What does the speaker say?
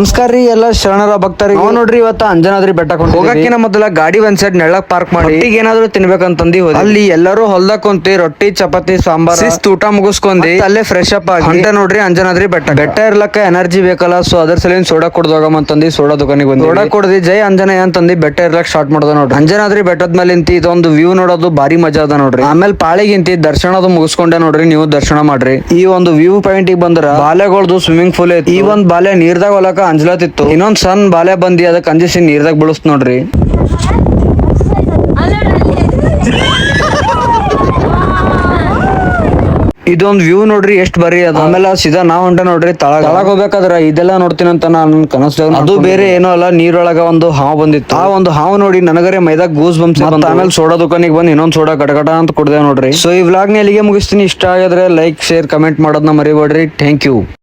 ನಮಸ್ಕಾರ ರೀ ಎಲ್ಲ ಶರಣರ ಭಕ್ತರಿಗೆ. ನಾವು ನೋಡ್ರಿ ಇವತ್ತ ಅಂಜನಾದ್ರಿ ಬೆಟ್ಟ ಹೋಗಕ್ಕಿನ ಮೊದಲ ಗಾಡಿ ಒಂದ್ ಸೈಡ್ ನೆಳ್ಳಕ್ ಪಾರ್ಕ್ ಮಾಡಿ ಏನಾದ್ರು ತಿನ್ಬೇಕಂತಂದಿ ಅಲ್ಲಿ ಎಲ್ಲರೂ ಹೊಲ್ದಾಗ ಕುಂತಿ ರೊಟ್ಟಿ ಚಪಾತಿ ಸಾಂಬಾರ್ ಊಟ ಮುಗಿಸ್ಕೊಂಡಿ ಅಲ್ಲೇ ಫ್ರೆಶ್ ಅಪ್ ಆಗಿ ಹೊಂಟೆ ನೋಡ್ರಿ ಅಂಜನಾದ್ರಿ ಬೆಟ್ಟ ಇರ್ಲಕ್ಕ ಎನರ್ಜಿ ಬೇಕಲ್ಲ, ಸೊ ಅದ್ರ ಸಲಿಂದ ಸೋಡಾ ಕುಡ್ದೋಗಂತಂದಿ ಸೋಡಾ ದುಕಾನಿಗೆ ಬಂದಿ. ಸೋಡಾ ಕುಡ್ದಿ ಜೈ ಅಂಜನೇಯ ಅಂತಂದಿ ಬೆಟ್ಟ ಇರ್ಲಕ್ ಸ್ಟಾರ್ಟ್ ಮಾಡ್ದ ನೋಡ್ರಿ. ಅಂಜನಾದ್ರಿ ಬೆಟ್ಟದ ಮೇಲೆ ಇಂತಿ ಇದೊಂದು ವ್ಯೂ ನೋಡೋದು ಬಾರಿ ಮಜಾ ಅದ ನೋಡ್ರಿ. ಆಮೇಲೆ ಪಾಳಿಗಿಂತಿ ದರ್ಶನದು ಮುಗಿಸ್ಕೊಂಡೆ ನೋಡ್ರಿ. ನೀವು ದರ್ಶನ ಮಾಡ್ರಿ. ಈ ಒಂದು ವ್ಯೂ ಪಾಯಿಂಟ್ ಗೆ ಬಂದ್ರ ಬಾಲೆಗಳ್ದು ಸ್ವಿಮ್ಮಿಂಗ್ ಪೂಲ್ ಐತಿ. ಈ ಒಂದ್ ಬಾಲೆ ನೀರ್ದಾಗ ಹೊಲಕ ಅಂಜ್ಲತಿತ್ತು, ಇನ್ನೊಂದ್ ಸಣ್ಣ ಬಾಲೆ ಬಂದಿ ಅದಕ್ಕೆ ಅಂಜಿಸಿ ನೀರ್ದಾಗ ಬೀಳಿಸ್ ನೋಡ್ರಿ. ಇದೊಂದ್ ವ್ಯೂ ನೋಡ್ರಿ ಎಷ್ಟ್ ಬರಿ ಅದ. ಆಮೇಲೆ ಸೀದಾ ನಾವ್ ಹೊಂಟ ನೋಡ್ರಿ ತಳಗ ಹೋಗ್ಬೇಕಾದ್ರ ಇದೆಲ್ಲಾ ನೋಡ್ತೀನಿ ಅಂತ ನಾನು ಕನಸ್ದಾಗ ಅದು ಬೇರೆ ಏನೋ ಅಲ್ಲ, ನೀರೊಳಗ ಒಂದು ಹಾವು ಬಂದಿತ್ತು. ಆ ಒಂದು ಹಾವು ನೋಡಿ ನನಗರೆ ಮೈದಾಗ ಗೂಸ್ ಬಂಪ್ಸ್. ಆಮೇಲೆ ಸೋಡಾ ದುಕಾನಿಗೆ ಬಂದ್ ಇನ್ನೊಂದ್ ಸೋಡಾ ಗಟಗಟ ಅಂತ ಕುಡ್ದೆ ನೋಡ್ರಿ. ಸೊ ಈ ವ್ಲಾಗ್ ನ ಎಲ್ಲಿಗೆ ಮುಗಿಸ್ತೀನಿ. ಇಷ್ಟ ಆಗಿದ್ರೆ ಲೈಕ್ ಶೇರ್ ಕಮೆಂಟ್ ಮಾಡೋದನ್ನ ಮರಿಬೇಡ್ರಿ. Thank you.